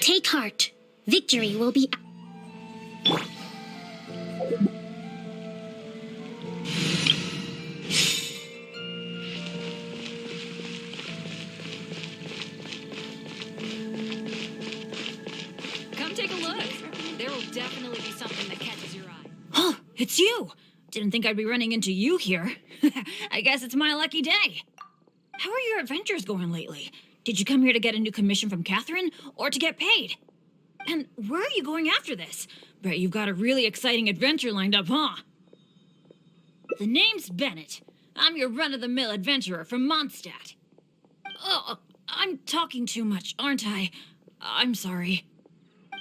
Take heart. Victory will be... Come take a look. There will definitely be something that catches your eye. Oh, it's you! Didn't think I'd be running into you here. I guess it's my lucky day. How are your adventures going lately? Did you come here to get a new commission from Catherine, or to get paid? And where are you going after this? Bet you've got a really exciting adventure lined up, huh? The name's Bennett. I'm your run-of-the-mill adventurer from Mondstadt. Oh, I'm talking too much, aren't I? I'm sorry.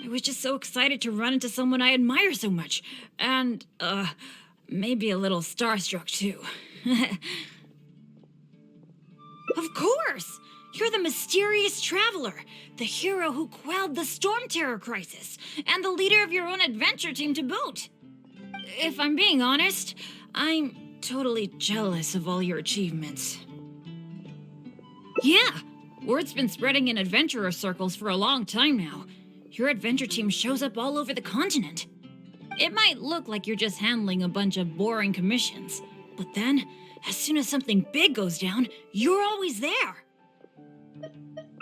I was just so excited to run into someone I admire so much. And, maybe a little starstruck, too. Of course! You're the mysterious traveler, the hero who quelled the Storm Terror crisis, and the leader of your own adventure team to boot. If I'm being honest, I'm totally jealous of all your achievements. Yeah, word's been spreading in adventurer circles for a long time now. Your adventure team shows up all over the continent. It might look like you're just handling a bunch of boring commissions, but then, as soon as something big goes down, you're always there.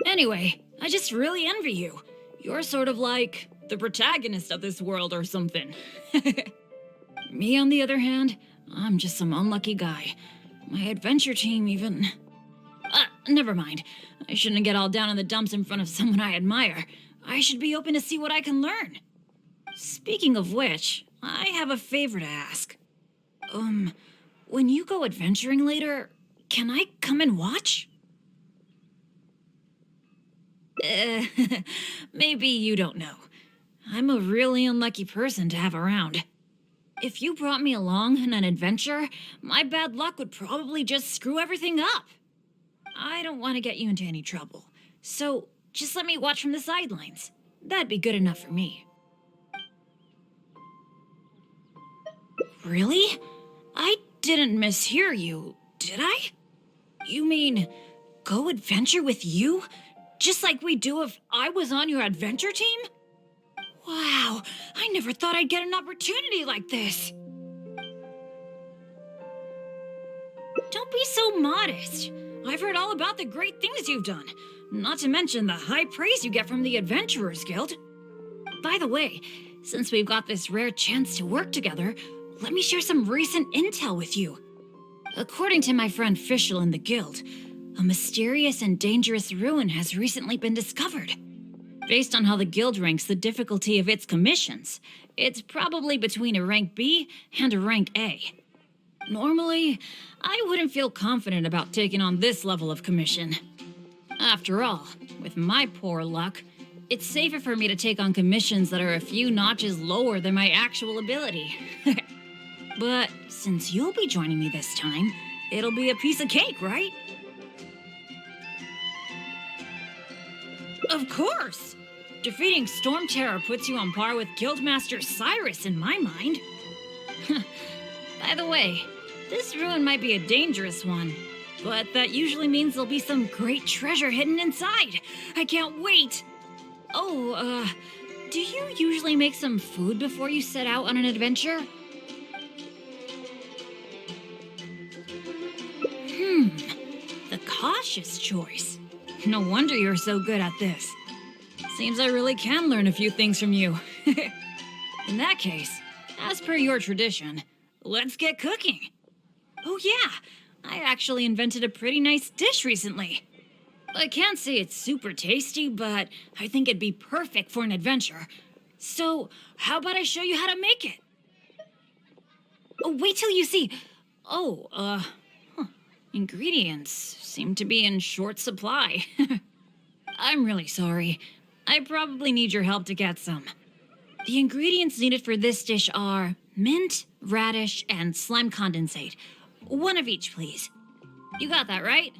Anyway, I just really envy you. You're sort of like the protagonist of this world or something. Me, on the other hand, I'm just some unlucky guy. My adventure team even... never mind. I shouldn't get all down in the dumps in front of someone I admire. I should be open to see what I can learn. Speaking of which, I have a favor to ask. When you go adventuring later, can I come and watch? Maybe you don't know. I'm a really unlucky person to have around. If you brought me along on an adventure, my bad luck would probably just screw everything up. I don't want to get you into any trouble, so just let me watch from the sidelines. That'd be good enough for me. Really? I didn't mishear you, did I? You mean, go adventure with you? Just like we do if I was on your adventure team? Wow, I never thought I'd get an opportunity like this. Don't be so modest. I've heard all about the great things you've done, not to mention the high praise you get from the Adventurers Guild. By the way, since we've got this rare chance to work together, let me share some recent intel with you. According to my friend Fischl in the guild, a mysterious and dangerous ruin has recently been discovered. Based on how the guild ranks the difficulty of its commissions, it's probably between a rank B and a rank A. Normally, I wouldn't feel confident about taking on this level of commission. After all, with my poor luck, it's safer for me to take on commissions that are a few notches lower than my actual ability. But since you'll be joining me this time, it'll be a piece of cake, right? Of course! Defeating Storm Terror puts you on par with Guildmaster Cyrus in my mind. By the way, this ruin might be a dangerous one, but that usually means there'll be some great treasure hidden inside. I can't wait! Oh, do you usually make some food before you set out on an adventure? The cautious choice. No wonder you're so good at this. Seems I really can learn a few things from you. In that case, as per your tradition, let's get cooking. Oh yeah, I actually invented a pretty nice dish recently. I can't say it's super tasty, but I think it'd be perfect for an adventure. So, how about I show you how to make it? Oh, wait till you see. Ingredients seem to be in short supply. I'm really sorry. I probably need your help to get some. The ingredients needed for this dish are mint, radish, and slime condensate. One of each, please. You got that, right?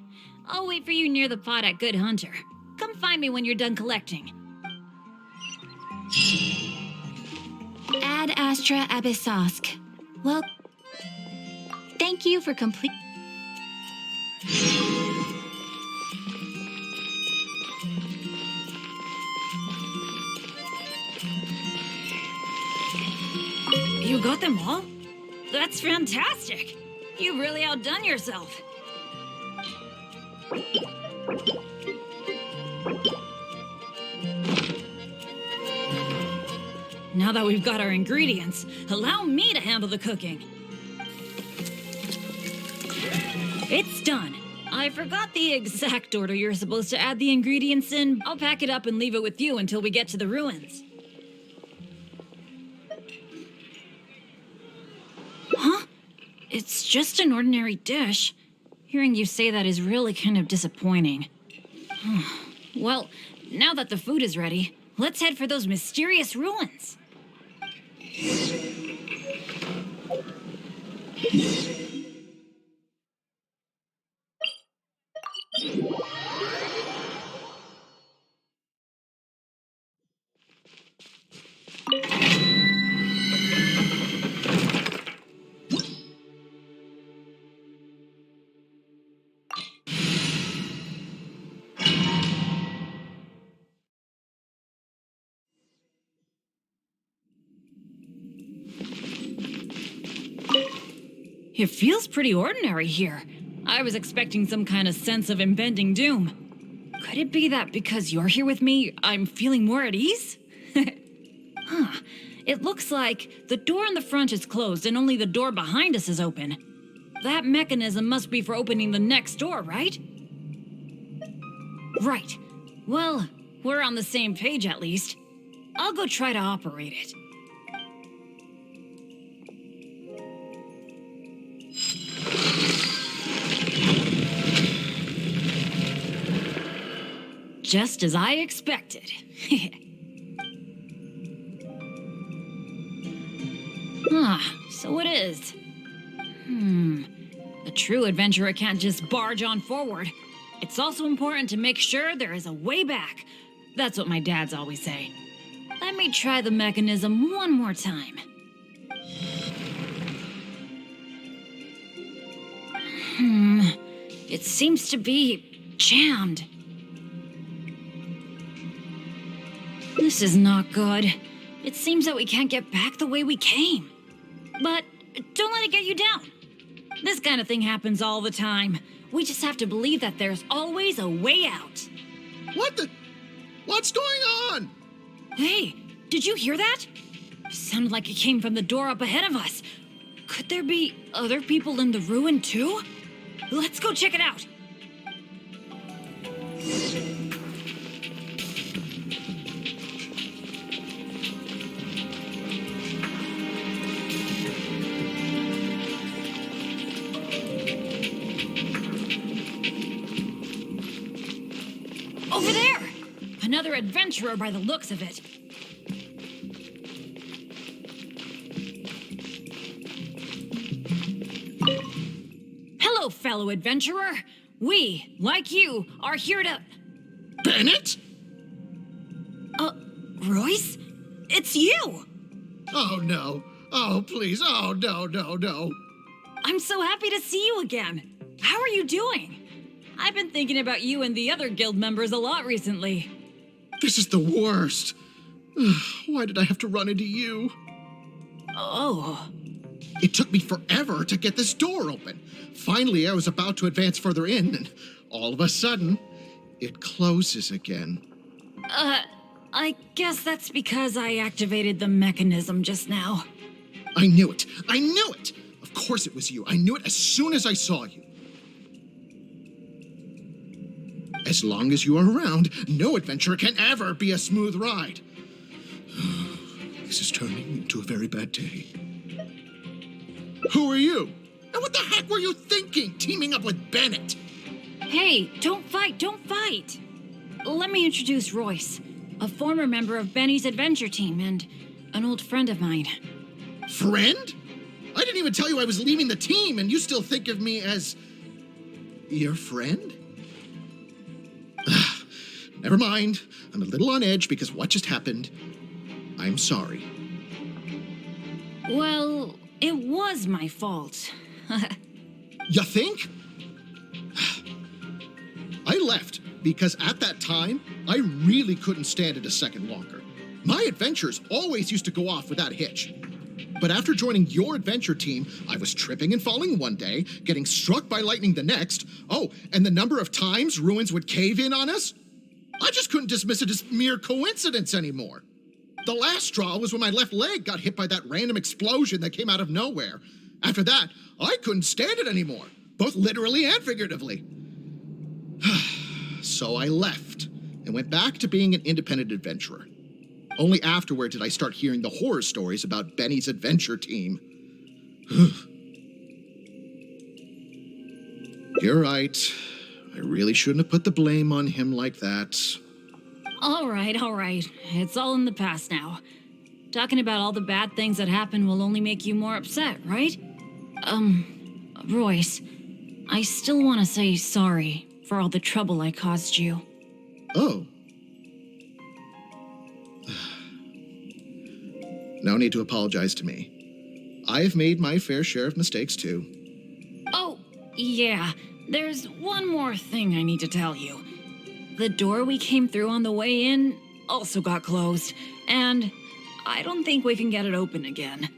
I'll wait for you near the pot at Good Hunter. Come find me when you're done collecting. Ad Astra Abyssosk. Well, thank you for complete. You got them all? That's fantastic! You've really outdone yourself. Now that we've got our ingredients, allow me to handle the cooking. It's done. I forgot the exact order you're supposed to add the ingredients in. I'll pack it up and leave it with you until we get to the ruins. Huh? It's just an ordinary dish. Hearing you say that is really kind of disappointing. Well, now that the food is ready, let's head for those mysterious ruins. It feels pretty ordinary here. I was expecting some kind of sense of impending doom. Could it be that because you're here with me, I'm feeling more at ease? Huh. It looks like the door in the front is closed and only the door behind us is open. That mechanism must be for opening the next door, right? Right. Well, we're on the same page at least. I'll go try to operate it. Just as I expected. So it is. A true adventurer can't just barge on forward. It's also important to make sure there is a way back. That's what my dads always say. Let me try the mechanism one more time. It seems to be jammed. This is not good. It seems that we can't get back the way we came. But don't let it get you down. This kind of thing happens all the time. We just have to believe that there's always a way out. What's going on? Hey, did you hear that? Sounded like it came from the door up ahead of us. Could there be other people in the ruin too? Let's go check it out. Over there! Another adventurer by the looks of it. Hello, fellow adventurer. We, like you, are here to... Bennett? Royce? It's you! Oh, no. Oh, please. Oh, no. I'm so happy to see you again. How are you doing? I've been thinking about you and the other guild members a lot recently. This is the worst. Why did I have to run into you? Oh. It took me forever to get this door open. Finally, I was about to advance further in, and all of a sudden, it closes again. I guess that's because I activated the mechanism just now. I knew it. Of course it was you. I knew it as soon as I saw you. As long as you are around, no adventure can ever be a smooth ride. This is turning into a very bad day. Who are you? And what the heck were you thinking, teaming up with Bennett? Hey, don't fight, don't fight! Let me introduce Royce, a former member of Benny's adventure team and an old friend of mine. Friend? I didn't even tell you I was leaving the team, and you still think of me as... your friend? Never mind. I'm a little on edge because what just happened. I'm sorry. Well, it was my fault. You think? I left because at that time, I really couldn't stand it a second longer. My adventures always used to go off without a hitch. But after joining your adventure team, I was tripping and falling one day, getting struck by lightning the next. Oh, and the number of times ruins would cave in on us? I just couldn't dismiss it as mere coincidence anymore. The last straw was when my left leg got hit by that random explosion that came out of nowhere. After that, I couldn't stand it anymore, both literally and figuratively. So I left and went back to being an independent adventurer. Only afterward did I start hearing the horror stories about Benny's adventure team. You're right. I really shouldn't have put the blame on him like that. All right. It's all in the past now. Talking about all the bad things that happened will only make you more upset, right? Royce, I still want to say sorry for all the trouble I caused you. Oh. No need to apologize to me. I've made my fair share of mistakes too. Oh, yeah. There's one more thing I need to tell you. The door we came through on the way in also got closed, and I don't think we can get it open again.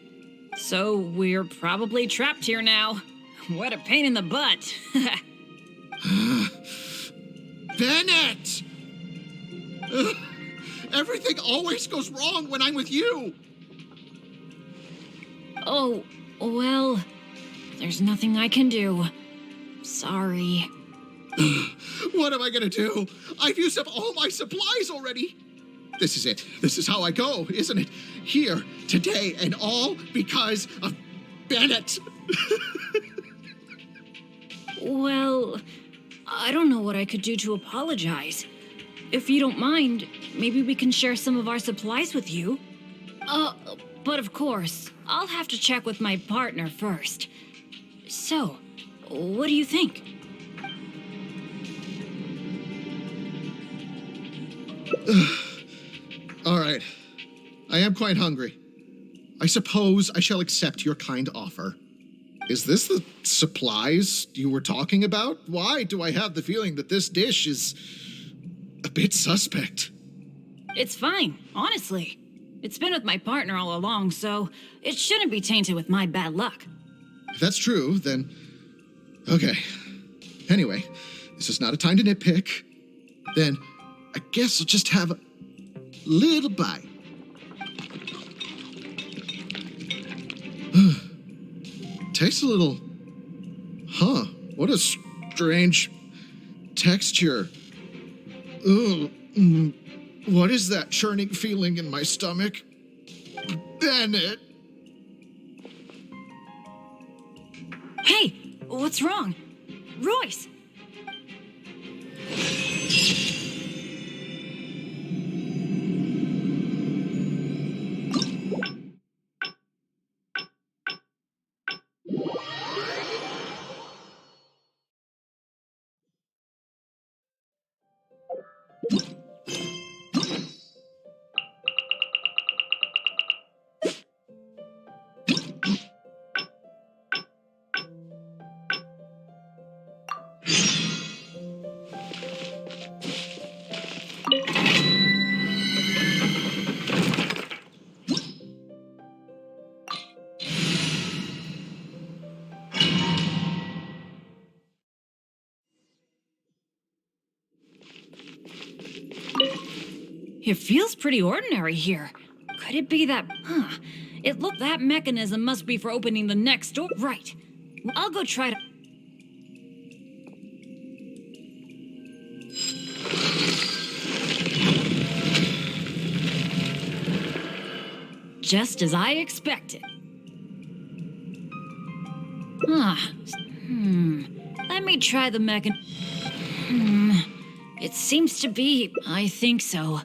So we're probably trapped here now. What a pain in the butt. Bennett! Everything always goes wrong when I'm with you. Oh, well, there's nothing I can do. Sorry. What am I gonna do? I've used up all my supplies already. This is it. This is how I go, isn't it? Here, today, and all because of Bennett. Well, I don't know what I could do to apologize. If you don't mind, maybe we can share some of our supplies with you. But of course, I'll have to check with my partner first. So, what do you think? All right. I am quite hungry. I suppose I shall accept your kind offer. Is this the supplies you were talking about? Why do I have the feeling that this dish is a bit suspect? It's fine, honestly. It's been with my partner all along, so it shouldn't be tainted with my bad luck. If that's true, then... okay. Anyway, this is not a time to nitpick. Then I guess I'll just have a little bite. Tastes a little... huh. What a strange texture. Ugh. What is that churning feeling in my stomach? Bennett! Hey, what's wrong? Royce! It feels pretty ordinary here. Could it be that... that mechanism must be for opening the next door. Right. I'll go try to... just as I expected. Let me try the It seems to be. I think so.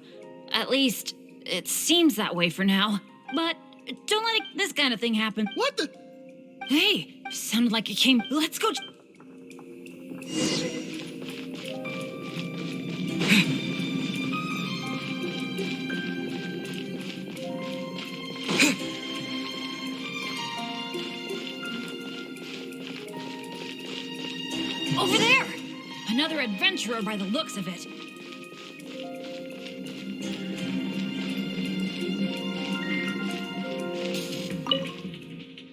At least, it seems that way for now. But don't let this kind of thing happen. What the? Hey, sounded like it came. Let's go. Over there! Another adventurer by the looks of it.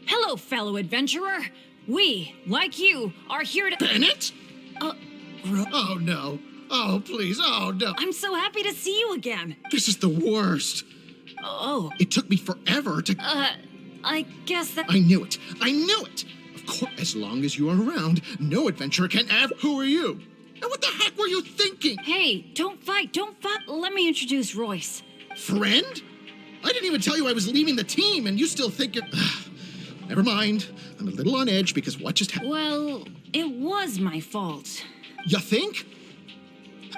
Hello, fellow adventurer. We, like you, are here to— Bennett? Ro- Oh, no. Oh, please. Oh, no. I'm so happy to see you again. This is the worst. Oh, It took me forever to... I guess that— I knew it. I knew it. Of course, as long as you are around, no adventurer can ever... Who are you? And what the heck were you thinking? Hey, don't fight, don't fight. Let me introduce Royce. Friend? I didn't even tell you I was leaving the team, and you still think you're... Never mind. I'm a little on edge because what just happened... Well, it was my fault. You think?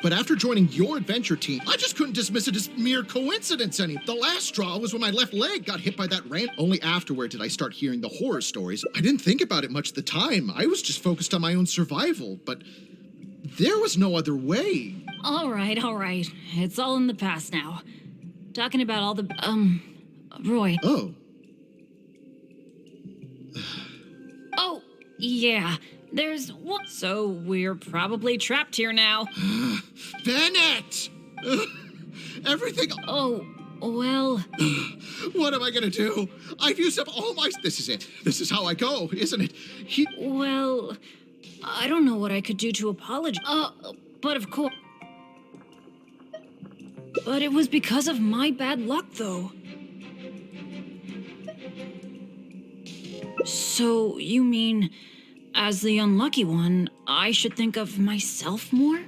But after joining your adventure team, I just couldn't dismiss it as mere coincidence any. The last straw was when my left leg got hit by that ram. Only afterward did I start hearing the horror stories. I didn't think about it much at the time. I was just focused on my own survival, but there was no other way. All right. It's all in the past now. Talking about all the, Roy. Oh. Oh, yeah. There's one. So we're probably trapped here now. Bennett! Everything... Oh, well, What am I gonna do? I've used up all my... This is it. This is how I go, isn't it? well, I don't know what I could do to apologize. But of course. But it was because of my bad luck, though. So, you mean, as the unlucky one, I should think of myself more?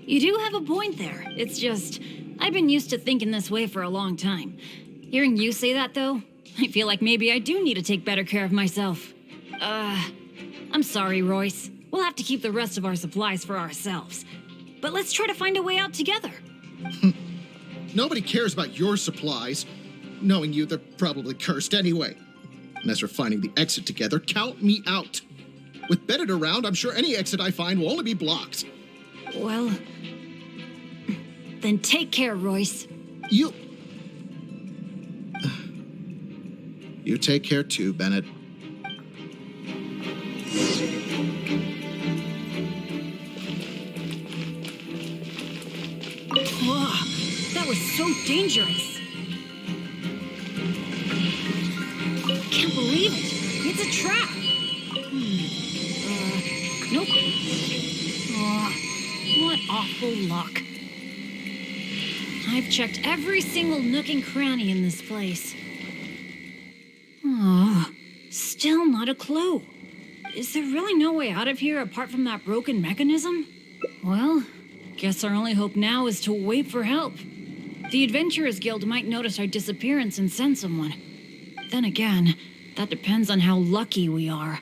You do have a point there. It's just, I've been used to thinking this way for a long time. Hearing you say that, though, I feel like maybe I do need to take better care of myself. I'm sorry, Royce. We'll have to keep the rest of our supplies for ourselves. But let's try to find a way out together. Nobody cares about your supplies. Knowing you, they're probably cursed anyway. And as for finding the exit together, count me out. With Bennett around, I'm sure any exit I find will only be blocked. Well, then take care, Royce. You take care too, Bennett. Oh, that was so dangerous. Can't believe it. It's a trap. Nope. What awful luck. I've checked every single nook and cranny in this place. Oh, still not a clue. Is there really no way out of here apart from that broken mechanism? Well, guess our only hope now is to wait for help. The Adventurers Guild might notice our disappearance and send someone. Then again, that depends on how lucky we are.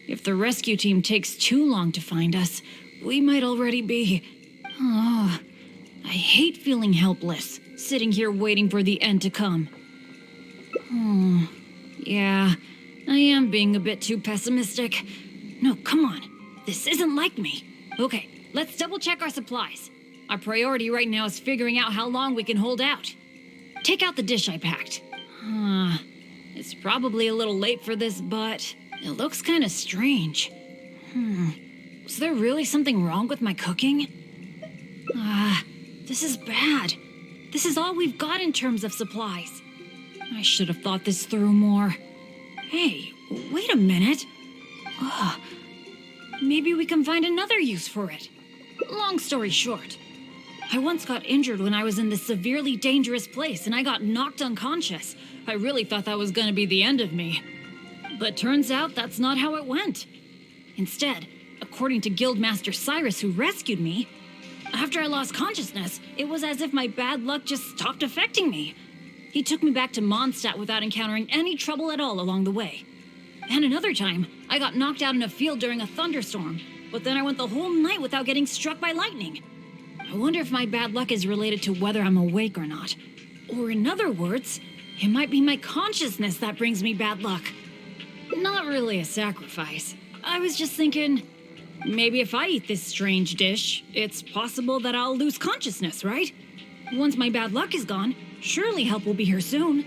If the rescue team takes too long to find us, we might already be... Oh, I hate feeling helpless, sitting here waiting for the end to come. Oh, yeah, I am being a bit too pessimistic. No, come on. This isn't like me. Okay, let's double check our supplies. Our priority right now is figuring out how long we can hold out. Take out the dish I packed. It's probably a little late for this, but it looks kind of strange. Was there really something wrong with my cooking? This is bad. This is all we've got in terms of supplies. I should have thought this through more. Hey, wait a minute. Maybe we can find another use for it. Long story short, I once got injured when I was in this severely dangerous place and I got knocked unconscious. I really thought that was going to be the end of me. But turns out that's not how it went. Instead, according to Guildmaster Cyrus, who rescued me, After I lost consciousness, it was as if my bad luck just stopped affecting me. He took me back to Mondstadt without encountering any trouble at all along the way. And another time, I got knocked out in a field during a thunderstorm, but then I went the whole night without getting struck by lightning. I wonder if my bad luck is related to whether I'm awake or not. Or in other words, it might be my consciousness that brings me bad luck. Not really a sacrifice. I was just thinking, maybe if I eat this strange dish, it's possible that I'll lose consciousness, right? Once my bad luck is gone, surely help will be here soon.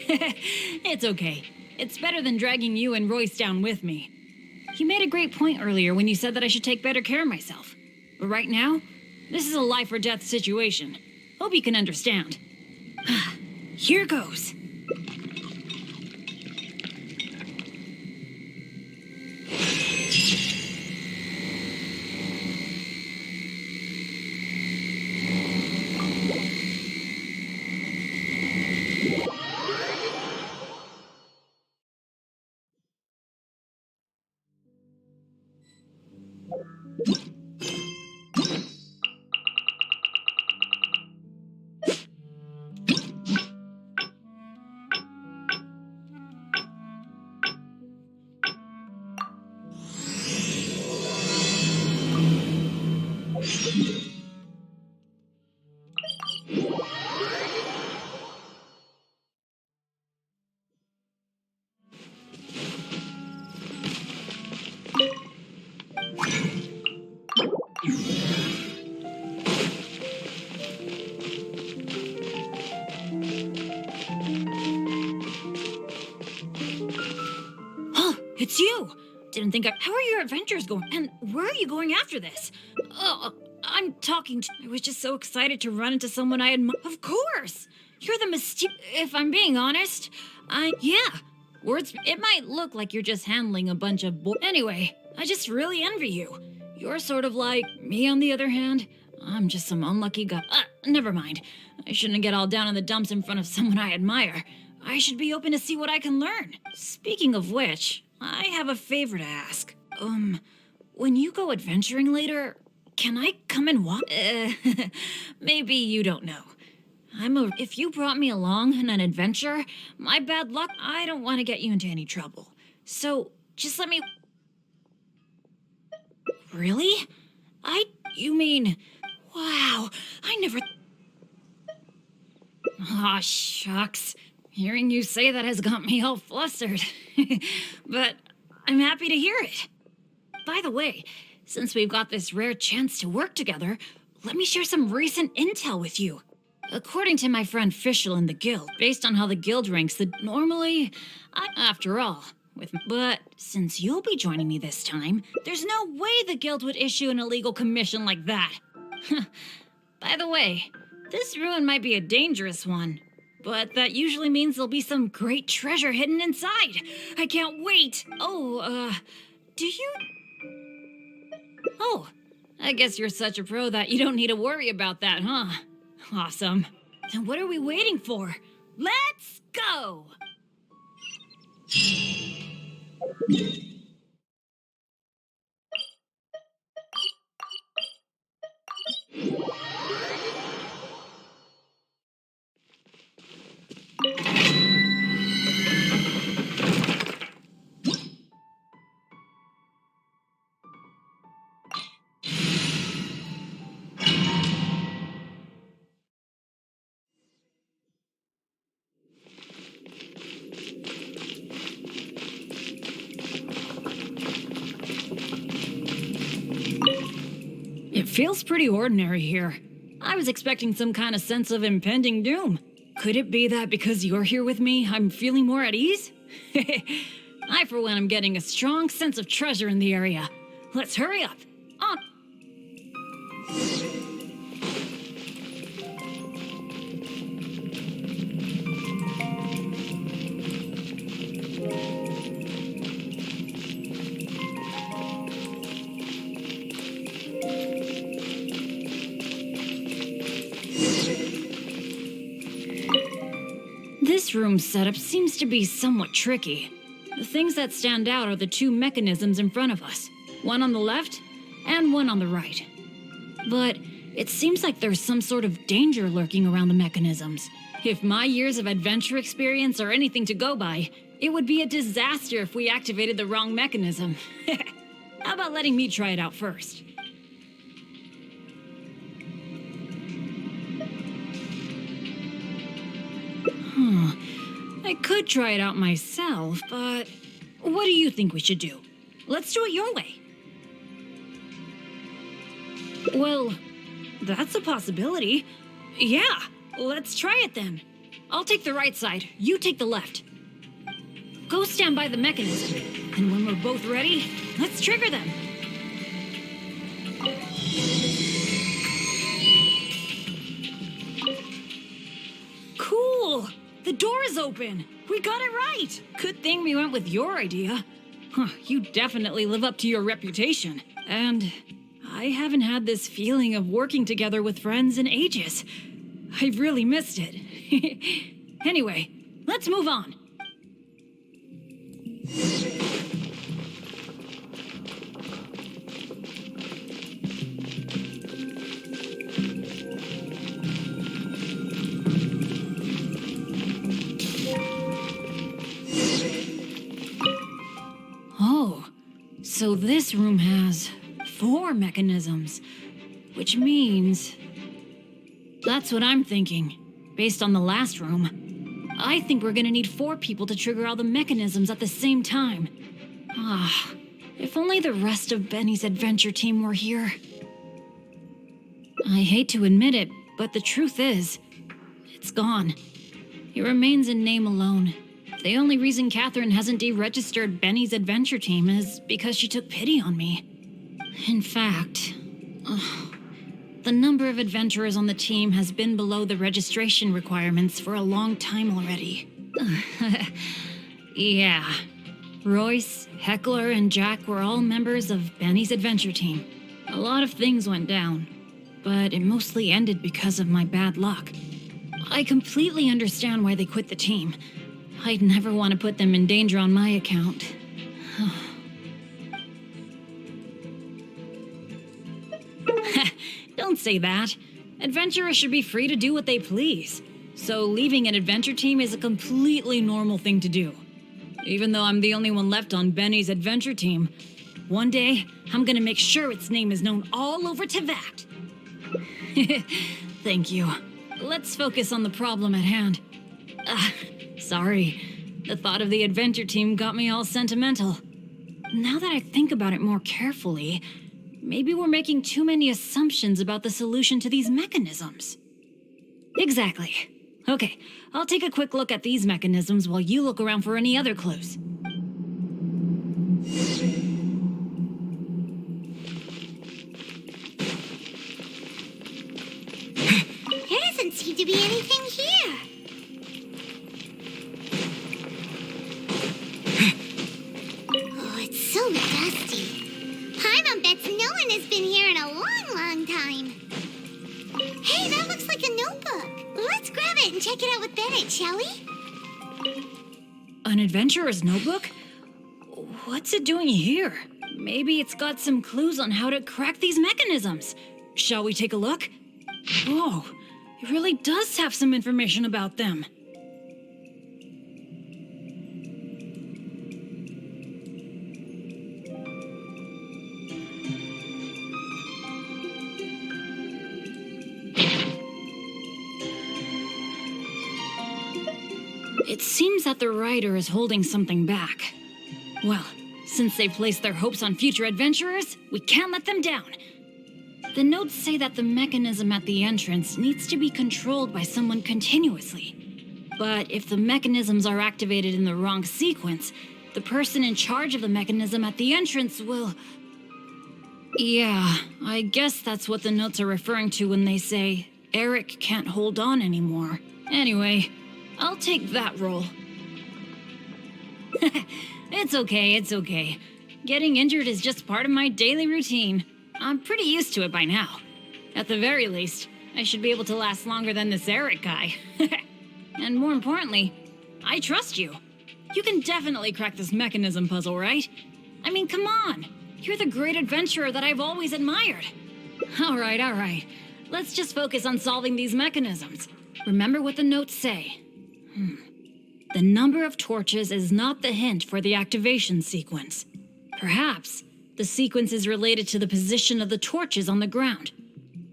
It's okay. It's better than dragging you and Royce down with me. You made a great point earlier when you said that I should take better care of myself. But right now, this is a life or death situation. Hope you can understand. Here goes. It's you! Didn't think How are your adventures going? And where are you going after this? I'm talking to... I was just so excited to run into someone I admire. Of course! You're the If I'm being honest, yeah. Words... It might look like you're just handling a bunch of Anyway, I just really envy you. You're sort of like... Me, on the other hand, I'm just some unlucky guy. Never mind. I shouldn't get all down in the dumps in front of someone I admire. I should be open to see what I can learn. Speaking of which... I have a favor to ask. When you go adventuring later, can I come and walk? Maybe you don't know. If you brought me along on an adventure, my bad luck, I don't want to get you into any trouble. So, just let me... Really? You mean... Wow, I never... Aw, shucks. Hearing you say that has got me all flustered. But I'm happy to hear it. By the way, since we've got this rare chance to work together, let me share some recent intel with you. According to my friend Fischl in the guild, based on how the guild ranks, after all, but since you'll be joining me this time, there's no way the guild would issue an illegal commission like that. By the way, this ruin might be a dangerous one. But that usually means there'll be some great treasure hidden inside. I can't wait. Do you... Oh, I guess you're such a pro that you don't need to worry about that, huh? Awesome. Then what are we waiting for? Let's go! It feels pretty ordinary here. I was expecting some kind of sense of impending doom. Could it be that because you're here with me, I'm feeling more at ease? I, for one, am getting a strong sense of treasure in the area. Let's hurry up. On. This room's setup seems to be somewhat tricky. The things that stand out are the two mechanisms in front of us. One on the left and one on the right. But it seems like there's some sort of danger lurking around the mechanisms. If my years of adventure experience are anything to go by, it would be a disaster if we activated the wrong mechanism. How about letting me try it out first? I could try it out myself, but what do you think we should do? Let's do it your way. Well, that's a possibility. Yeah, let's try it then. I'll take the right side, you take the left. Go stand by the mechanism, and when we're both ready, let's trigger them. Cool! The door is open! We got it right! Good thing we went with your idea. You definitely live up to your reputation. And I haven't had this feeling of working together with friends in ages. I've really missed it. Anyway, let's move on. Oh, so this room has 4 mechanisms, which means... That's what I'm thinking. Based on the last room, I think we're gonna need 4 people to trigger all the mechanisms at the same time. If only the rest of Benny's adventure team were here. I hate to admit it, but the truth is, it's gone. It remains in name alone. The only reason Catherine hasn't deregistered Benny's adventure team is because she took pity on me. In fact, the number of adventurers on the team has been below the registration requirements for a long time already. Yeah. Royce, Heckler, and Jack were all members of Benny's adventure team. A lot of things went down, but it mostly ended because of my bad luck. I completely understand why they quit the team. I'd never want to put them in danger on my account. Don't say that. Adventurers should be free to do what they please. So leaving an adventure team is a completely normal thing to do. Even though I'm the only one left on Benny's adventure team, one day I'm gonna make sure its name is known all over Tevat. Thank you. Let's focus on the problem at hand. Sorry. The thought of the adventure team got me all sentimental. Now that I think about it more carefully, maybe we're making too many assumptions about the solution to these mechanisms. Exactly. Okay, I'll take a quick look at these mechanisms while you look around for any other clues. There doesn't seem to be anything here. Oh, it's so dusty. Paimon bets no one has been here in a long, long time. Hey, that looks like a notebook. Let's grab it and check it out with Bennett, shall we? An adventurer's notebook? What's it doing here? Maybe it's got some clues on how to crack these mechanisms. Shall we take a look? Oh, it really does have some information about them. It seems that the writer is holding something back. Well, since they placed their hopes on future adventurers, we can't let them down. The notes say that the mechanism at the entrance needs to be controlled by someone continuously. But if the mechanisms are activated in the wrong sequence, the person in charge of the mechanism at the entrance will... Yeah, I guess that's what the notes are referring to when they say, Eric can't hold on anymore. Anyway, I'll take that role. It's okay. Getting injured is just part of my daily routine. I'm pretty used to it by now. At the very least, I should be able to last longer than this Eric guy. And more importantly, I trust you. You can definitely crack this mechanism puzzle, right? I mean, come on. You're the great adventurer that I've always admired. All right. Let's just focus on solving these mechanisms. Remember what the notes say. The number of torches is not the hint for the activation sequence. Perhaps the sequence is related to the position of the torches on the ground.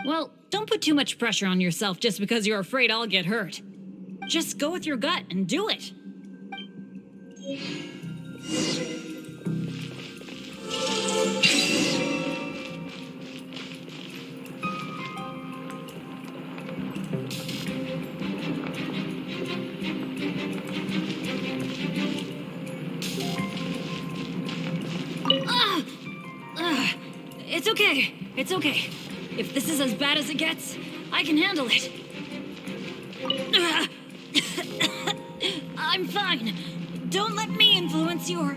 Well, don't put too much pressure on yourself just because you're afraid I'll get hurt. Just go with your gut and do it. It's okay. If this is as bad as it gets, I can handle it. I'm fine. Don't let me influence your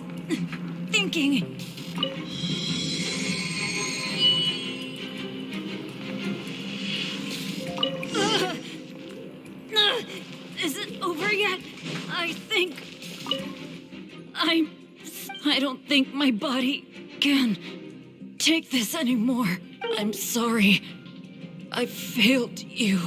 thinking. Is it over yet? I don't think my body can take this anymore. I'm sorry. I failed you.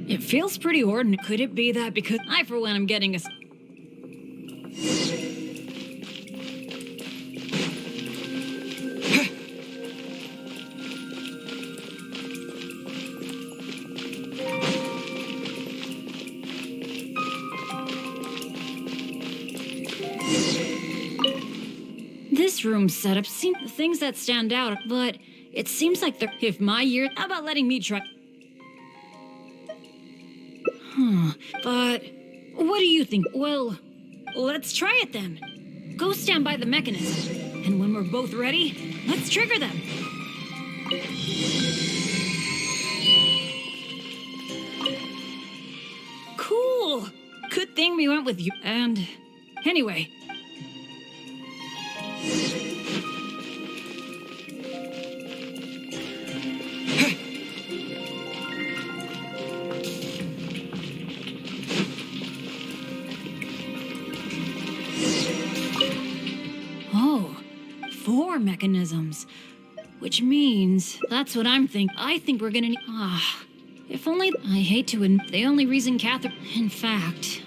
It feels pretty ordinary. Could it be that because I, for one, am getting a... This room's setup seems the things that stand out, but it seems like if my year... How about letting me try... But what do you think? Well, let's try it then. Go stand by the mechanism, and when we're both ready, let's trigger them. Cool. Good thing we went with you. And anyway... Four mechanisms. Which means, that's what I'm thinking. I think we're gonna need... if only... I hate to admit, the only reason Catherine... In fact...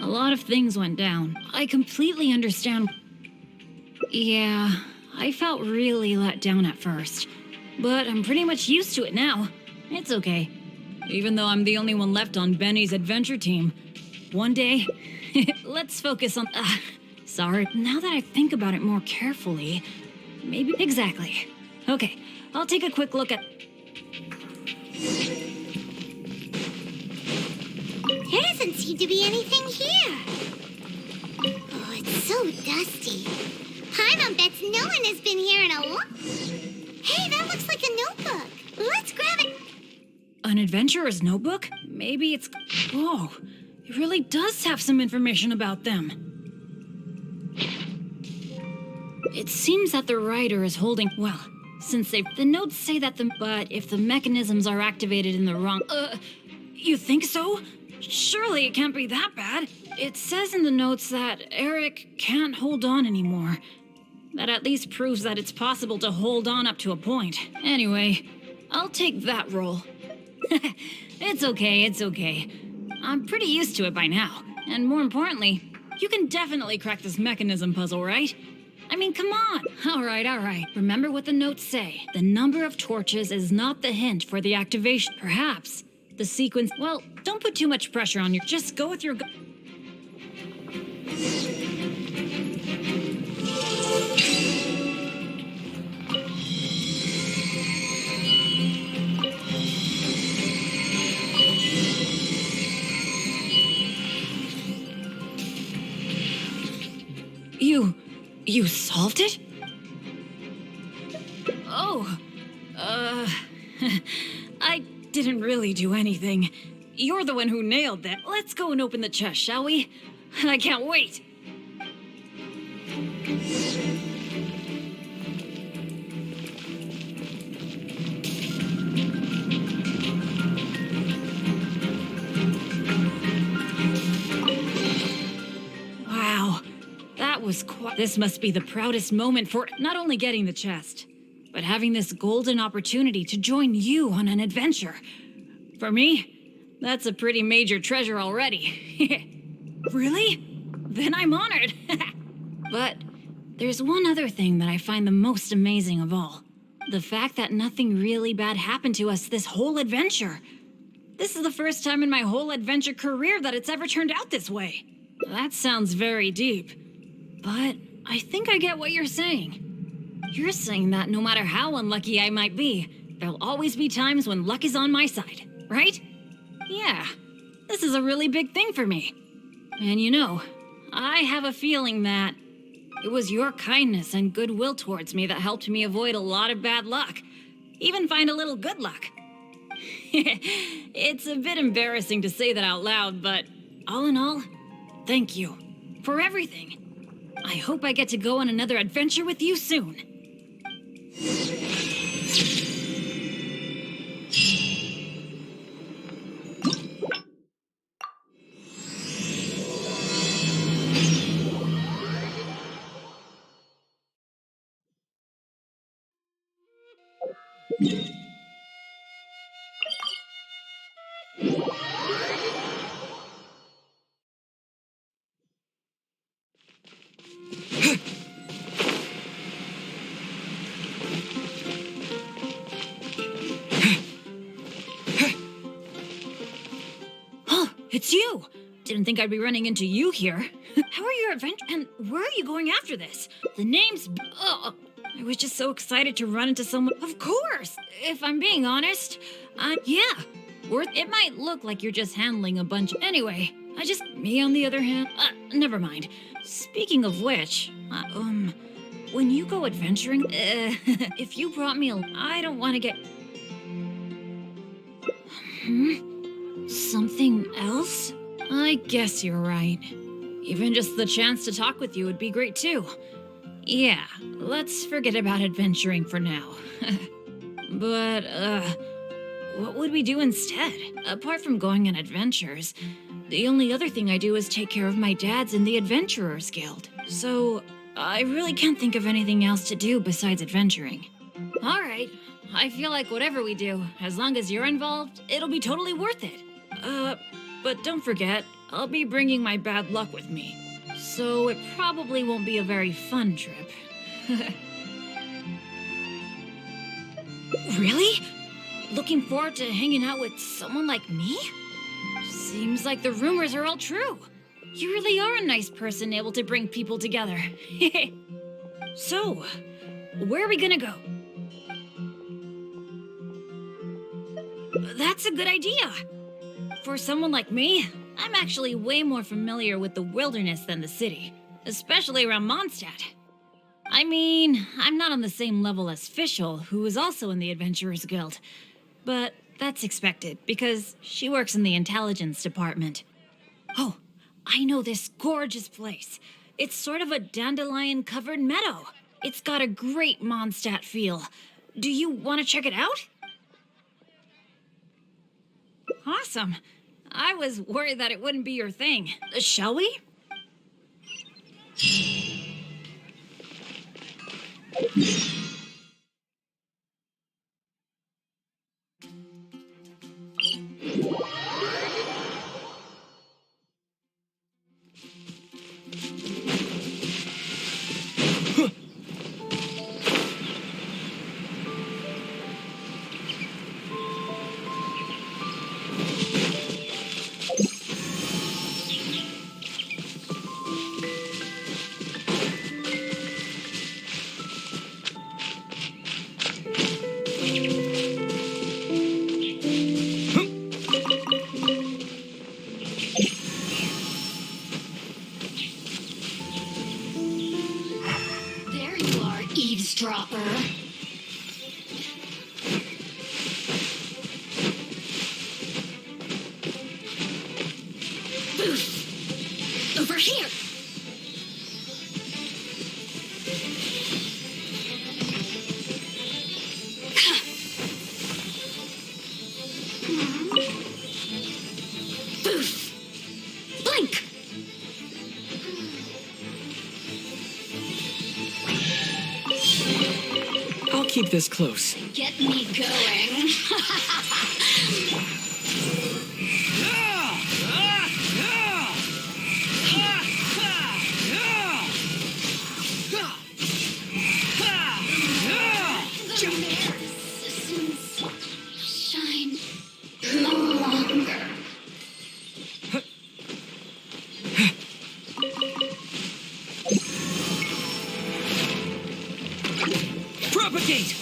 a lot of things went down. I completely understand... Yeah, I felt really let down at first. But I'm pretty much used to it now. It's okay. Even though I'm the only one left on Benny's adventure team. One day... let's focus on... Sorry. Now that I think about it more carefully, maybe... Exactly. Okay, I'll take a quick look at... There doesn't seem to be anything here. Oh, it's so dusty. Hi, Mom Bets. No one has been here in a long... Hey, that looks like a notebook. Let's grab it. An adventurer's notebook? Maybe it's... Whoa, it really does have some information about them. It seems that the writer is holding... Well, since they... The notes say that the... But if the mechanisms are activated in the wrong... You think so? Surely it can't be that bad. It says in the notes that Eric can't hold on anymore. That at least proves that it's possible to hold on up to a point. Anyway, I'll take that role. It's okay. I'm pretty used to it by now. And more importantly, you can definitely crack this mechanism puzzle, right? I mean, come on. All right. Remember what the notes say. The number of torches is not the hint for the activation. Perhaps the sequence. Well, don't put too much pressure on you. Just go with your gut. You solved it? Oh, I didn't really do anything. You're the one who nailed that. Let's go and open the chest, shall we? I can't wait. Wow, that was quite... This must be the proudest moment for not only getting the chest, but having this golden opportunity to join you on an adventure. For me, that's a pretty major treasure already. Really? Then I'm honored. But there's one other thing that I find the most amazing of all. The fact that nothing really bad happened to us this whole adventure. This is the first time in my whole adventure career that it's ever turned out this way. That sounds very deep, but I think I get what you're saying. You're saying that no matter how unlucky I might be, there'll always be times when luck is on my side, right? Yeah, this is a really big thing for me. And you know, I have a feeling that it was your kindness and goodwill towards me that helped me avoid a lot of bad luck, even find a little good luck. It's a bit embarrassing to say that out loud, but all in all, thank you for everything. I hope I get to go on another adventure with you soon. Oh, it's you! Didn't think I'd be running into you here. How are your adventures? And where are you going after this? The name's... I was just so excited to run into someone. Of course! If I'm being honest, yeah. It might look like you're just handling a bunch of... Anyway, me on the other hand... never mind. Speaking of which, when you go adventuring, if you brought me I don't want to get... Something else? I guess you're right. Even just the chance to talk with you would be great too. Yeah, let's forget about adventuring for now. But, what would we do instead? Apart from going on adventures, the only other thing I do is take care of my dad's in the Adventurers Guild. So, I really can't think of anything else to do besides adventuring. Alright, I feel like whatever we do, as long as you're involved, it'll be totally worth it. But don't forget, I'll be bringing my bad luck with me. So it probably won't be a very fun trip. Really? Looking forward to hanging out with someone like me? Seems like the rumors are all true. You really are a nice person able to bring people together. So, where are we gonna go? That's a good idea. For someone like me, I'm actually way more familiar with the wilderness than the city, especially around Mondstadt. I mean, I'm not on the same level as Fischl, who is also in the Adventurers Guild, but that's expected because she works in the intelligence department. Oh, I know this gorgeous place. It's sort of a dandelion-covered meadow. It's got a great Mondstadt feel. Do you want to check it out? Awesome. I was worried that it wouldn't be your thing. Shall we? eavesdropper. Booth! Over here! Booth! Blink! I'll keep this close. Get me going. Shine no longer. Propagate!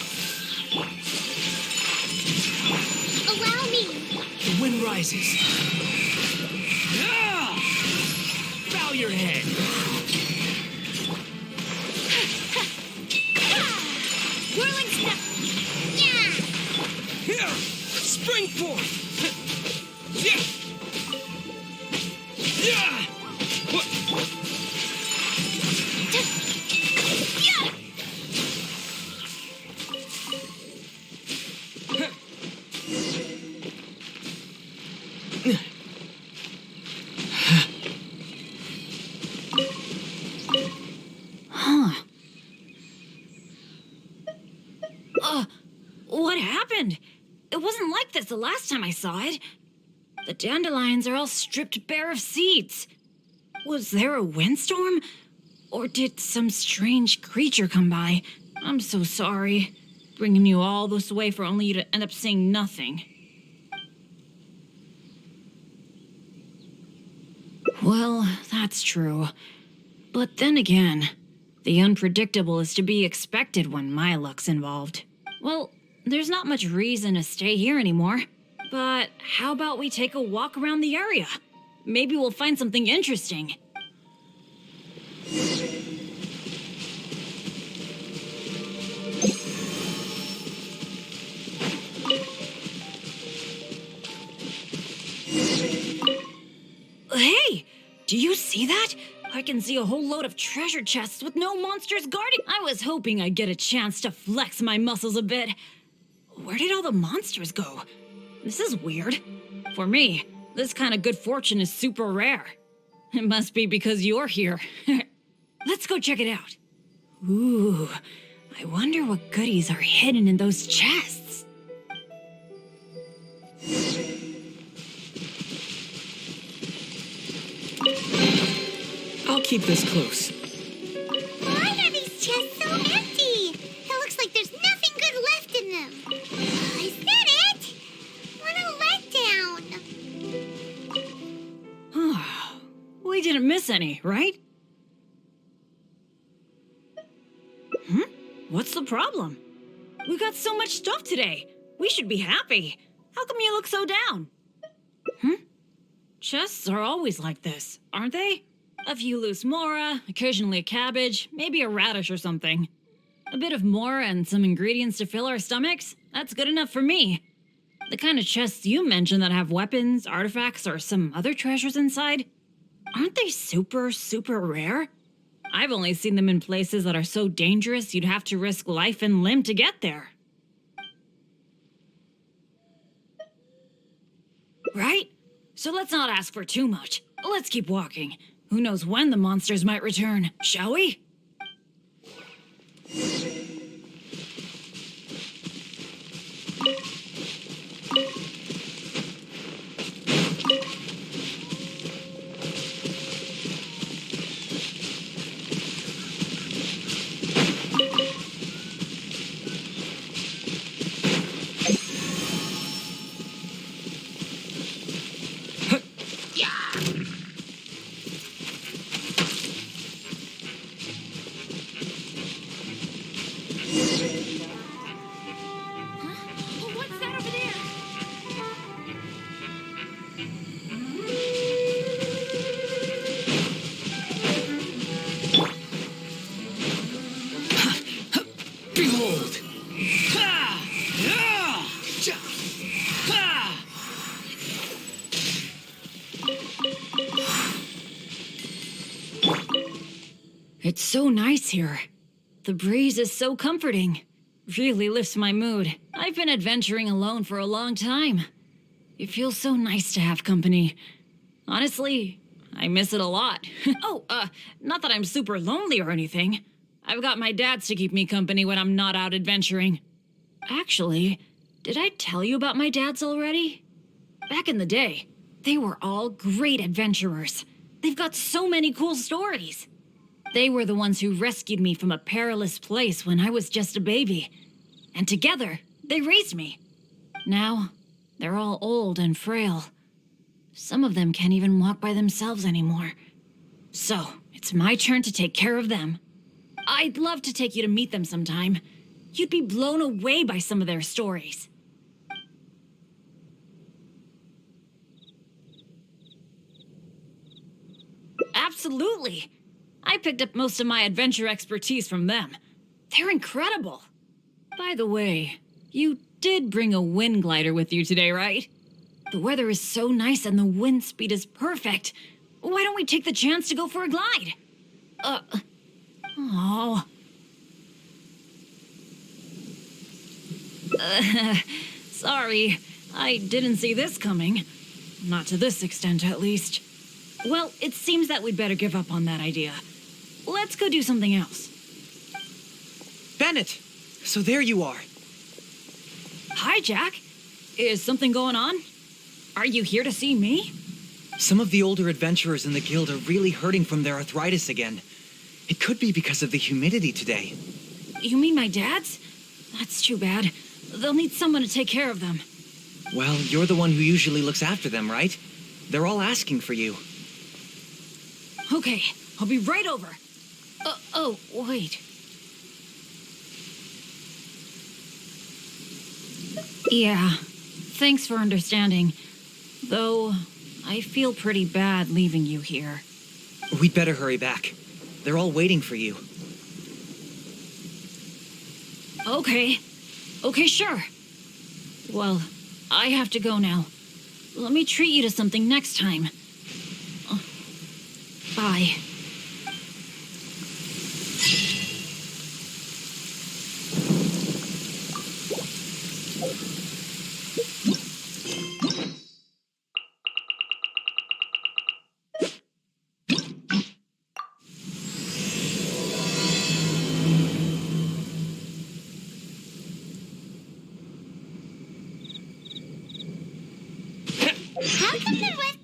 Allow me. The wind rises. Bow your head. Whirling snap! Yeah. Here! Spring forth! Yeah! Yeah! What? What happened? It wasn't like this the last time I saw it. The dandelions are all stripped bare of seeds. Was there a windstorm? Or did some strange creature come by? I'm so sorry. Bringing you all this way for only you to end up seeing nothing. Well, that's true. But then again, the unpredictable is to be expected when my luck's involved. Well, there's not much reason to stay here anymore. But how about we take a walk around the area? Maybe we'll find something interesting. Hey! Do you see that? I can see a whole load of treasure chests with no monsters guarding. I was hoping I'd get a chance to flex my muscles a bit. Where did all the monsters go? This is weird. For me, this kind of good fortune is super rare. It must be because you're here. Let's go check it out. Ooh, I wonder what goodies are hidden in those chests. I'll keep this close. Why are these chests so empty? It looks like there's nothing good left in them. Is that it? What a letdown. We didn't miss any, right? What's the problem? We got so much stuff today. We should be happy. How come you look so down? Chests are always like this, aren't they? A few loose mora, occasionally a cabbage, maybe a radish or something. A bit of mora and some ingredients to fill our stomachs? That's good enough for me. The kind of chests you mentioned that have weapons, artifacts, or some other treasures inside, aren't they super, super rare? I've only seen them in places that are so dangerous you'd have to risk life and limb to get there. Right? So let's not ask for too much. Let's keep walking. Who knows when the monsters might return, shall we? It's so nice here. The breeze is so comforting. Really lifts my mood. I've been adventuring alone for a long time. It feels so nice to have company. Honestly, I miss it a lot. Not that I'm super lonely or anything. I've got my dads to keep me company when I'm not out adventuring. Actually, did I tell you about my dads already? Back in the day, they were all great adventurers. They've got so many cool stories. They were the ones who rescued me from a perilous place when I was just a baby. And together, they raised me. Now, they're all old and frail. Some of them can't even walk by themselves anymore. So, it's my turn to take care of them. I'd love to take you to meet them sometime. You'd be blown away by some of their stories. Absolutely. I picked up most of my adventure expertise from them. They're incredible. By the way, you did bring a wind glider with you today, right? The weather is so nice and the wind speed is perfect. Why don't we take the chance to go for a glide? Sorry. I didn't see this coming. Not to this extent, at least. Well, it seems that we'd better give up on that idea. Let's go do something else. Bennett! So there you are. Hi, Jack. Is something going on? Are you here to see me? Some of the older adventurers in the guild are really hurting from their arthritis again. It could be because of the humidity today. You mean my dad's? That's too bad. They'll need someone to take care of them. Well, you're the one who usually looks after them, right? They're all asking for you. Okay, I'll be right over. Wait. Yeah, thanks for understanding. Though, I feel pretty bad leaving you here. We'd better hurry back. They're all waiting for you. Okay, sure. Well, I have to go now. Let me treat you to something next time. Bye. How come the rest...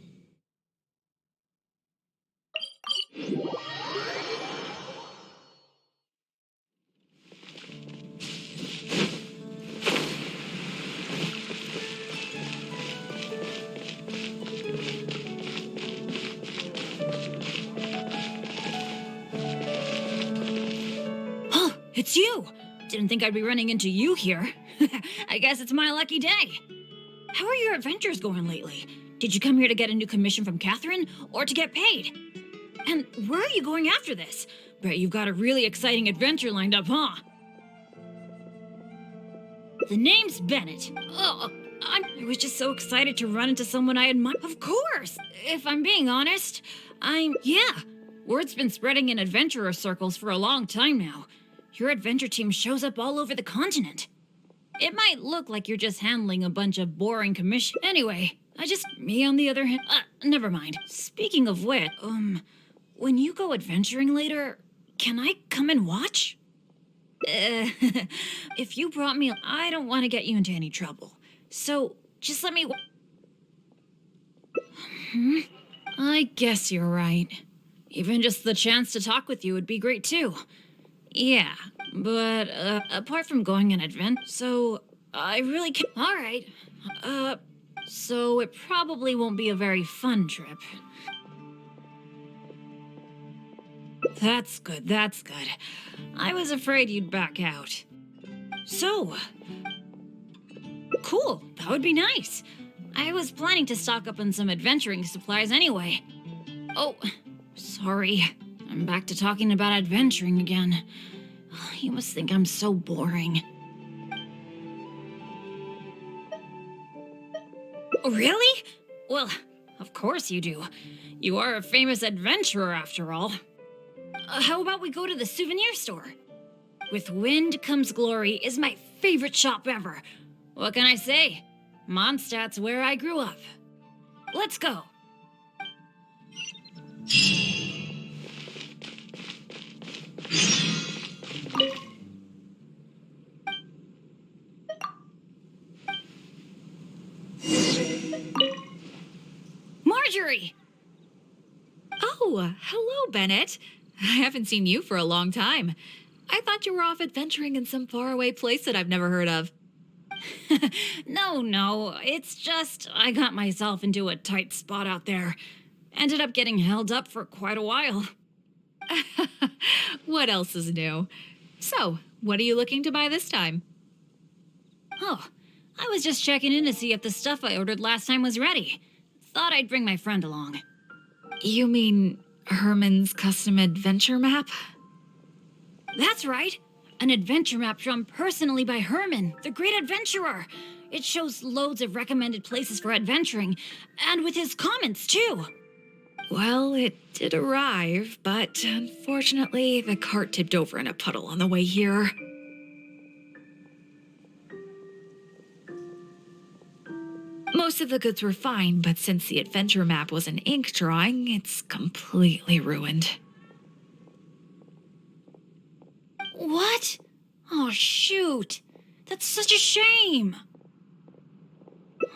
Oh, it's you! Didn't think I'd be running into you here. I guess it's my lucky day. How are your adventures going lately? Did you come here to get a new commission from Catherine, or to get paid? And where are you going after this? Bet you've got a really exciting adventure lined up, huh? The name's Bennett. I was just so excited to run into someone I admire. Of course! If I'm being honest, yeah. Word's been spreading in adventurer circles for a long time now. Your adventure team shows up all over the continent. It might look like you're just handling a bunch of boring commission. Anyway, me on the other hand, never mind. Speaking of which, when you go adventuring later, can I come and watch? If you brought me, I don't want to get you into any trouble. So, just let me I guess you're right. Even just the chance to talk with you would be great too. Yeah, but, apart from going on adventure, so I really can't. Alright. So it probably won't be a very fun trip. That's good. I was afraid you'd back out. So, cool, that would be nice. I was planning to stock up on some adventuring supplies anyway. Oh, sorry. I'm back to talking about adventuring again. You must think I'm so boring. Really? Well, of course you do. You are a famous adventurer after all. How about we go to the souvenir store? With Wind Comes Glory is my favorite shop ever. What can I say? Mondstadt's where I grew up. Let's go. Marjorie! Oh, hello, Bennett. I haven't seen you for a long time. I thought you were off adventuring in some faraway place that I've never heard of. No, it's just I got myself into a tight spot out there. Ended up getting held up for quite a while. What else is new? So, what are you looking to buy this time? Oh, I was just checking in to see if the stuff I ordered last time was ready. Thought I'd bring my friend along. You mean Herman's custom adventure map? That's right. An adventure map drawn personally by Herman, the great adventurer. It shows loads of recommended places for adventuring, and with his comments, too. Well, it did arrive, but unfortunately, the cart tipped over in a puddle on the way here. Most of the goods were fine, but since the adventure map was an ink drawing, it's completely ruined. What? Oh, shoot. That's such a shame.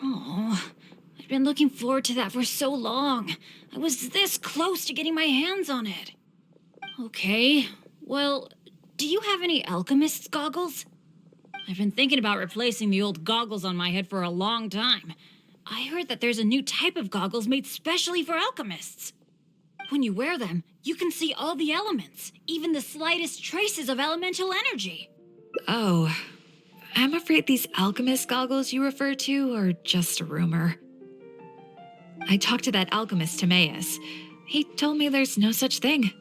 Oh, I've been looking forward to that for so long. I was this close to getting my hands on it. Okay, well, do you have any alchemist's goggles? I've been thinking about replacing the old goggles on my head for a long time. I heard that there's a new type of goggles made specially for alchemists. When you wear them, you can see all the elements, even the slightest traces of elemental energy. Oh, I'm afraid these alchemist goggles you refer to are just a rumor. I talked to that alchemist, Timaeus. He told me there's no such thing.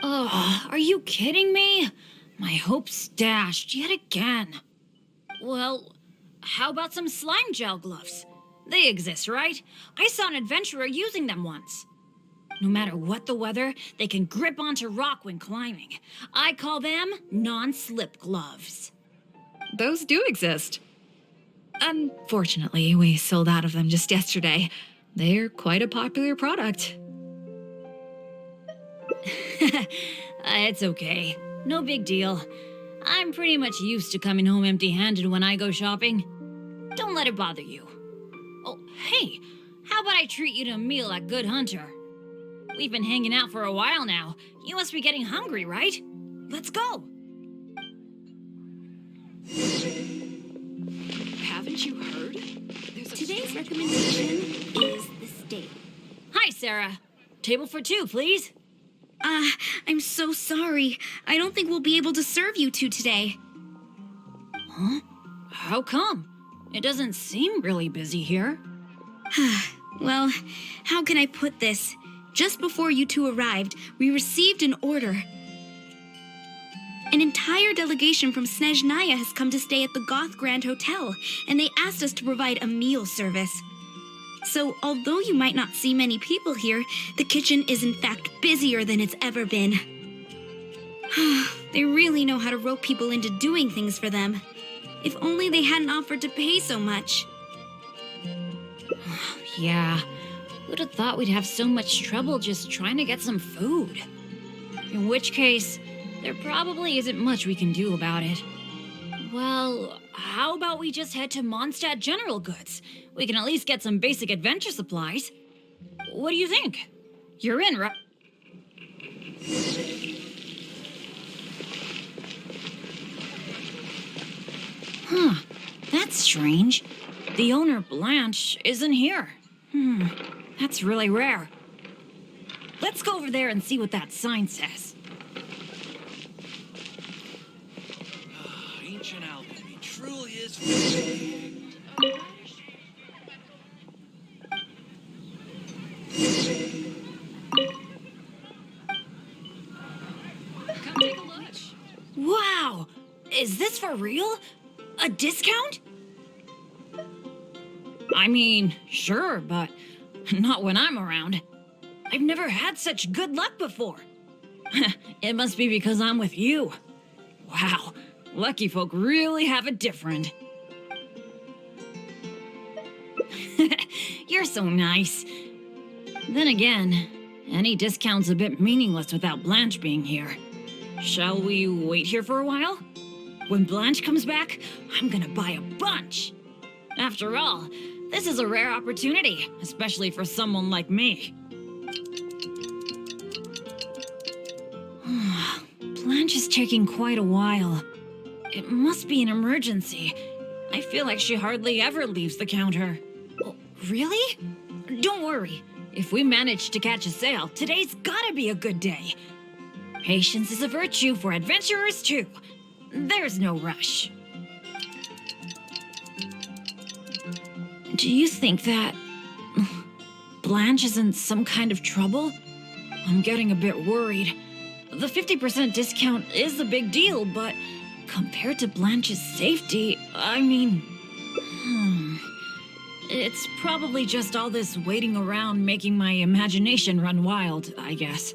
Oh, are you kidding me? My hopes dashed yet again. Well, how about some slime gel gloves? They exist, right? I saw an adventurer using them once. No matter what the weather, they can grip onto rock when climbing. I call them non-slip gloves. Those do exist. Unfortunately, we sold out of them just yesterday. They're quite a popular product. It's okay. No big deal. I'm pretty much used to coming home empty-handed when I go shopping. Don't let it bother you. Oh, hey, how about I treat you to a meal at Good Hunter? We've been hanging out for a while now. You must be getting hungry, right? Let's go. Haven't you heard? Today's recommendation is the steak. Hi, Sarah. Table for two, please. I'm so sorry. I don't think we'll be able to serve you two today. Huh? How come? It doesn't seem really busy here. Well, how can I put this? Just before you two arrived, we received an order. An entire delegation from Snezhnaya has come to stay at the Goth Grand Hotel, and they asked us to provide a meal service. So, although you might not see many people here, the kitchen is in fact busier than it's ever been. They really know how to rope people into doing things for them. If only they hadn't offered to pay so much. Yeah, who'd have thought we'd have so much trouble just trying to get some food? In which case, there probably isn't much we can do about it. Well, how about we just head to Mondstadt General Goods? We can at least get some basic adventure supplies. What do you think? You're in, right? Huh, that's strange. The owner, Blanche, isn't here. That's really rare. Let's go over there and see what that sign says. Ancient alchemy truly is fascinating. Come take a look. Wow! Is this for real? A discount? I mean, sure, but not when I'm around. I've never had such good luck before. It must be because I'm with you. Wow, lucky folk really have it different. You're so nice. Then again, any discount's a bit meaningless without Blanche being here. Shall we wait here for a while? When Blanche comes back, I'm gonna buy a bunch. After all, this is a rare opportunity, especially for someone like me. Blanche is taking quite a while. It must be an emergency. I feel like she hardly ever leaves the counter. Oh, really? Don't worry. If we manage to catch a sale, today's gotta be a good day. Patience is a virtue for adventurers too. There's no rush. Do you think that Blanche is in some kind of trouble? I'm getting a bit worried. The 50% discount is a big deal, but compared to Blanche's safety, I mean... It's probably just all this waiting around making my imagination run wild, I guess.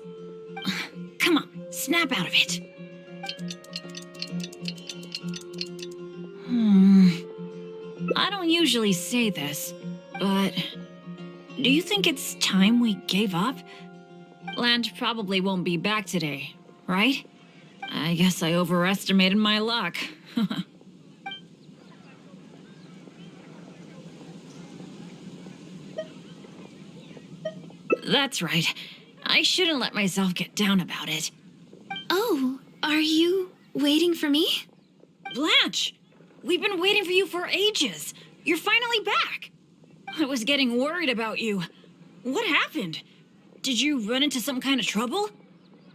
Come on, snap out of it. I don't usually say this, but do you think it's time we gave up? Blanche probably won't be back today, right? I guess I overestimated my luck. That's right. I shouldn't let myself get down about it. Oh, are you waiting for me? Blanche! We've been waiting for you for ages. You're finally back. I was getting worried about you. What happened? Did you run into some kind of trouble?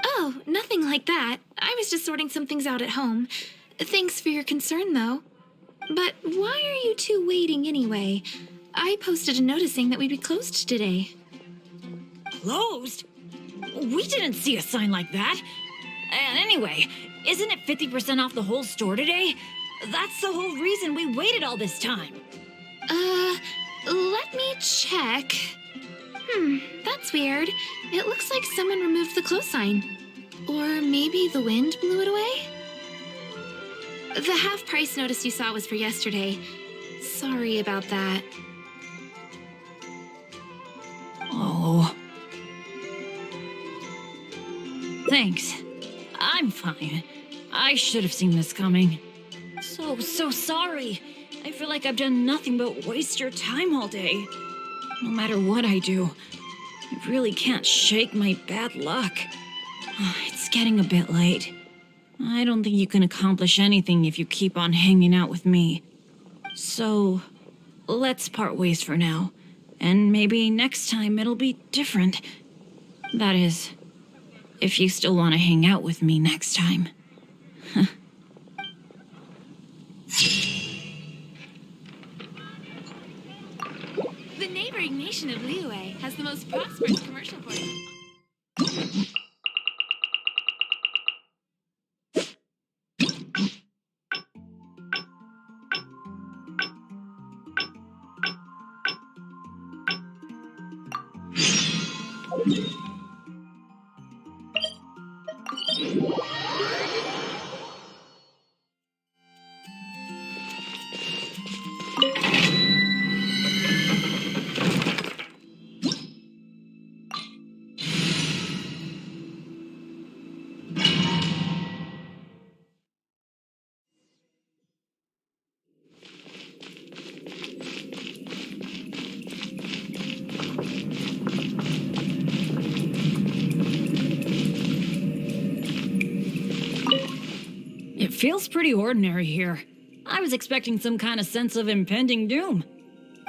Oh, nothing like that. I was just sorting some things out at home. Thanks for your concern, though. But why are you two waiting anyway? I posted a notice saying that we'd be closed today. Closed? We didn't see a sign like that. And anyway, isn't it 50% off the whole store today? That's the whole reason we waited all this time. Let me check. That's weird. It looks like someone removed the close sign. Or maybe the wind blew it away? The half-price notice you saw was for yesterday. Sorry about that. Oh. Thanks. I'm fine. I should have seen this coming. So sorry. I feel like I've done nothing but waste your time all day. No matter what I do, I really can't shake my bad luck. It's getting a bit late. I don't think you can accomplish anything if you keep on hanging out with me. So, let's part ways for now. And maybe next time it'll be different. That is, if you still want to hang out with me next time. The neighboring nation of Liyue has the most prosperous commercial port. It feels pretty ordinary here. I was expecting some kind of sense of impending doom.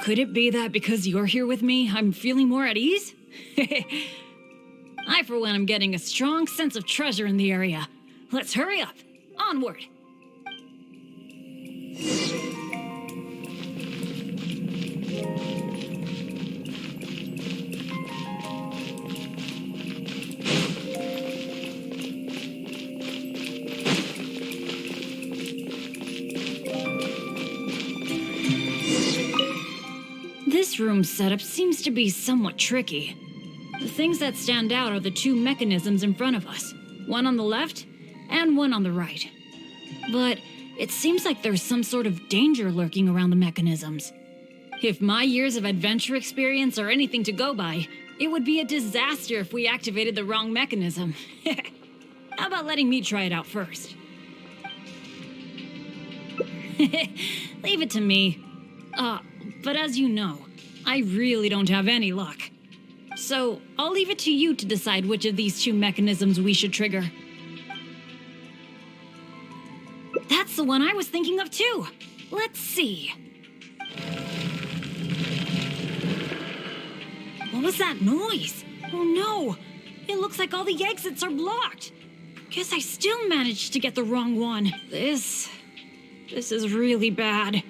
Could it be that because you're here with me, I'm feeling more at ease? I, for one, am getting a strong sense of treasure in the area. Let's hurry up. Onward. This room's setup seems to be somewhat tricky. The things that stand out are the two mechanisms in front of us, one on the left and one on the right. But it seems like there's some sort of danger lurking around the mechanisms. If my years of adventure experience are anything to go by, it would be a disaster if we activated the wrong mechanism. How about letting me try it out first? Leave it to me. But as you know, I really don't have any luck. So I'll leave it to you to decide which of these two mechanisms we should trigger. That's the one I was thinking of too. Let's see. What was that noise? Oh no! It looks like all the exits are blocked. Guess I still managed to get the wrong one. This is really bad.